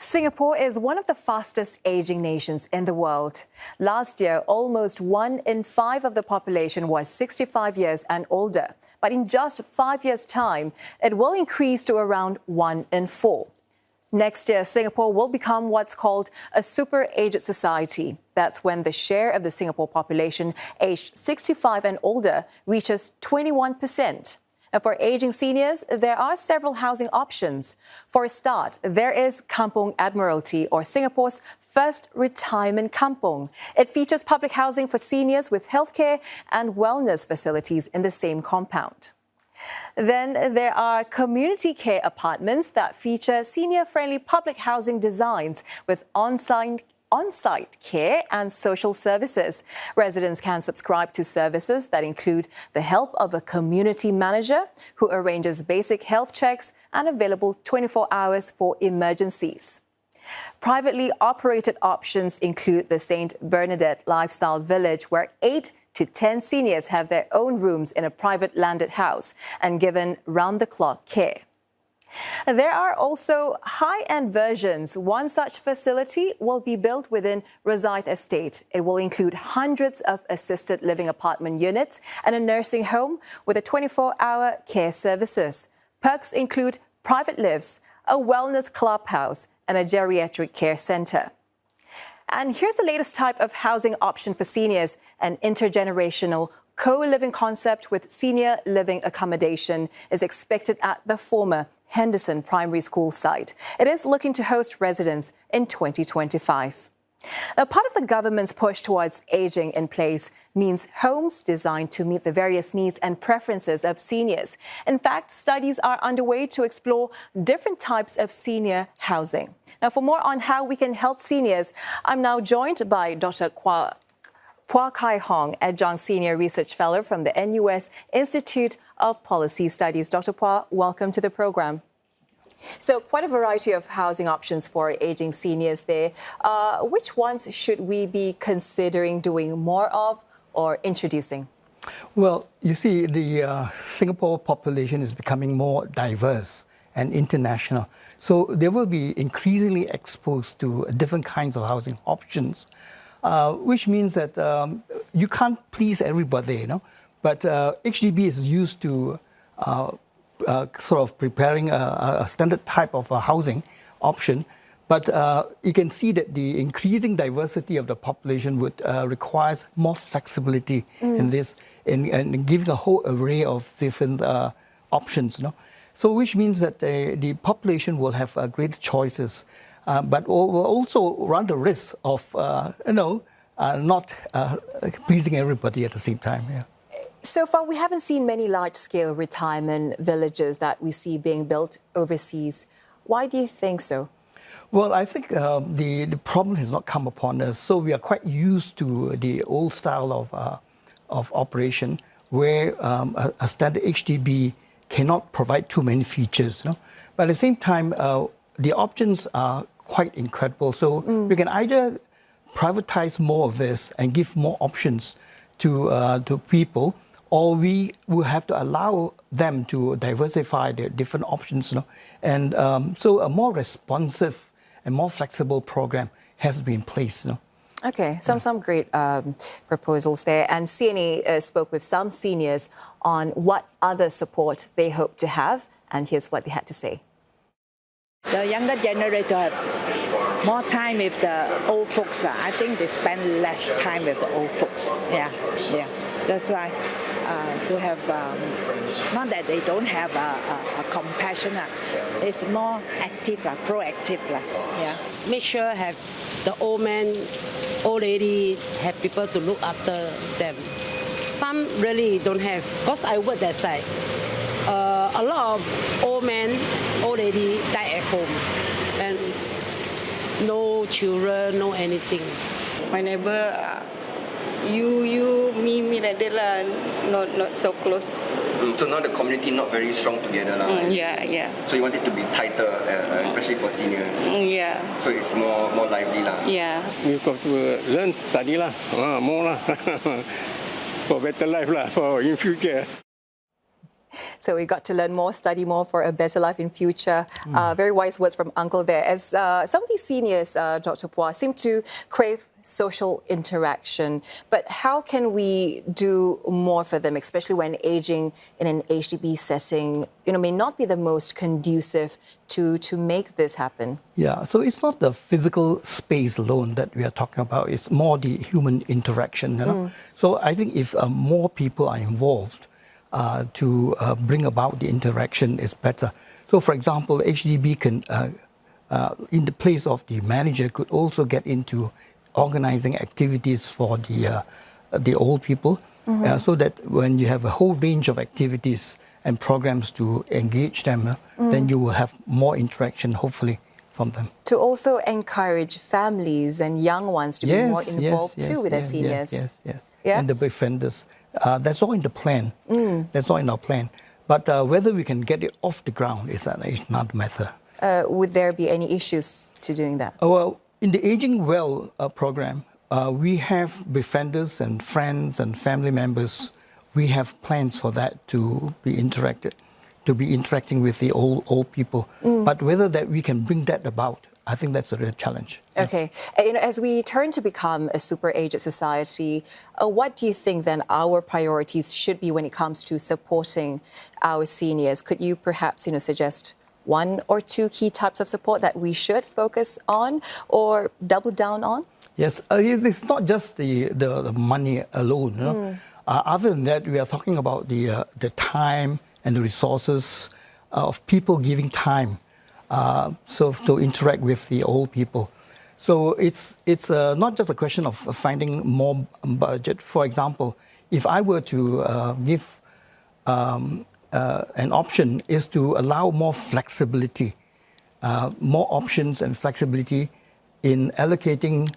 Singapore is one of the fastest aging nations in the world. Last year, almost 1 in 5 of the population was 65 years and older. But in just 5 years' time, it will increase to around 1 in 4. Next year, Singapore will become what's called a super-aged society. That's when the share of the Singapore population aged 65 and older reaches 21%. And for aging seniors, there are several housing options. For a start, there is Kampong Admiralty, or Singapore's first retirement kampong. It features public housing for seniors with healthcare and wellness facilities in the same compound. Then there are community care apartments that feature senior-friendly public housing designs with on-site care and social services. Residents can subscribe to services that include the help of a community manager who arranges basic health checks and available 24 hours for emergencies. Privately operated options include the St. Bernadette Lifestyle Village, where 8 to 10 seniors have their own rooms in a private landed house and given round-the-clock care. There are also high-end versions. One such facility will be built within Reside Estate. It will include hundreds of assisted living apartment units and a nursing home with a 24-hour care services. Perks include private lifts, a wellness clubhouse, and a geriatric care centre. And here's the latest type of housing option for seniors, an intergenerational co-living concept with senior living accommodation is expected at the former Henderson Primary School site. It is looking to host residents in 2025. Now, part of the government's push towards ageing in place means homes designed to meet the various needs and preferences of seniors. In fact, studies are underway to explore different types of senior housing. Now, for more on how we can help seniors, I'm now joined by Dr. Phua Kai Hong, Adjunct Senior Research Fellow from the NUS Institute of Policy Studies. Dr. Phua, welcome to the program. So quite a variety of housing options for aging seniors there. Which ones should we be considering doing more of or introducing? Well, you see, the Singapore population is becoming more diverse and international. So they will be increasingly exposed to different kinds of housing options, which means that you can't please everybody, you know. But HDB is used to sort of preparing a standard type of a housing option. But you can see that the increasing diversity of the population would requires more flexibility in this, and giving a whole array of different options, you know. So which means that the population will have greater choices, but will also run the risk of, not pleasing everybody at the same time. Yeah. So far, we haven't seen many large-scale retirement villages that we see being built overseas. Why do you think so? Well, I think the problem has not come upon us. So we are quite used to the old style of operation, where a standard HDB cannot provide too many features. You know? But at the same time, the options are quite incredible. So we can either privatize more of this and give more options to people, or we will have to allow them to diversify their different options. You know? And so a more responsive and more flexible program has to be in place. You know? Okay, some great proposals there. And CNA spoke with some seniors on what other support they hope to have. And here's what they had to say. The younger generation have more time with the old folks. I think they spend less time with the old folks. Yeah. That's why to have, not that they don't have a compassion, it's more active, proactive. Yeah. Make sure have the old man, old lady, have people to look after them. Some really don't have, because I work that side. A lot of old men, old lady die at home, and no children, no anything. My neighbor, you, me like that lah, not so close. So now the community not very strong together lah. Yeah. So you want it to be tighter, especially for seniors. Yeah. So it's more lively lah. Yeah. You got to learn, study lah, more lah, for better life lah, for in future. So we got to learn more, study more for a better life in future. Very wise words from Uncle there. As some of these seniors, Dr. Phua, seem to crave social interaction. But how can we do more for them, especially when aging in an HDB setting, may not be the most conducive to make this happen? Yeah, so it's not the physical space alone that we are talking about. It's more the human interaction. So I think if more people are involved to bring about the interaction, is better. So, for example, HDB can, in the place of the manager, could also get into organizing activities for the old people, so that when you have a whole range of activities and programs to engage them, then you will have more interaction, hopefully, from them. To also encourage families and young ones to be more involved too with their seniors. Yes. Yeah? And the befrienders. That's all in the plan. That's all in our plan. But whether we can get it off the ground is another matter. Would there be any issues to doing that? Well, in the Aging Well program, we have befrienders and friends and family members. We have plans for that to be interacting with the old people. But whether that we can bring that about, I think that's a real challenge. Okay. As we turn to become a super-aged society, what do you think then our priorities should be when it comes to supporting our seniors? Could you perhaps, suggest one or two key types of support that we should focus on or double down on? Yes, it's not just the money alone. Other than that, we are talking about the time and the resources of people giving time so to interact with the old people. So it's not just a question of finding more budget. For example, if I were to give an option is to allow more flexibility, more options and flexibility in allocating,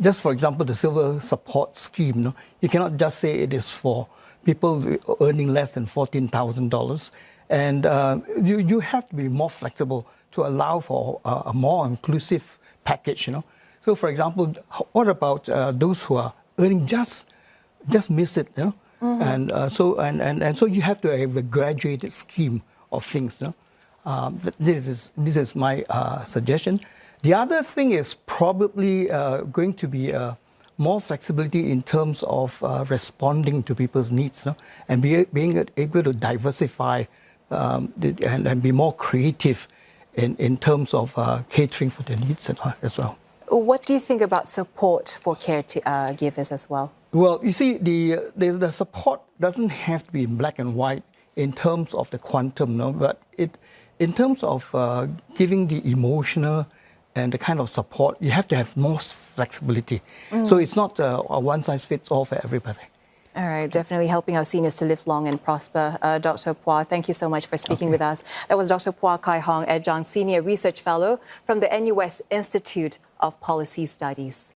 just for example, the Silver Support Scheme. You cannot just say it is for people earning less than $14,000. And you have to be more flexible to allow for a more inclusive package. So, for example, what about those who are earning just miss it? And so you have to have a graduated scheme of things. This is my suggestion. The other thing is probably going to be more flexibility in terms of responding to people's needs, and being able to diversify and be more creative in terms of catering for their needs as well. What do you think about support for caregivers as well? Well, you see, the support doesn't have to be in black and white in terms of the quantum, but in terms of giving the emotional and the kind of support, you have to have more flexibility. So it's not a one-size-fits-all for everybody. All right, definitely helping our seniors to live long and prosper. Dr. Phua, thank you so much for speaking with us. That was Dr. Phua Kai Hong, Adjunct Senior Research Fellow from the NUS Institute of Policy Studies.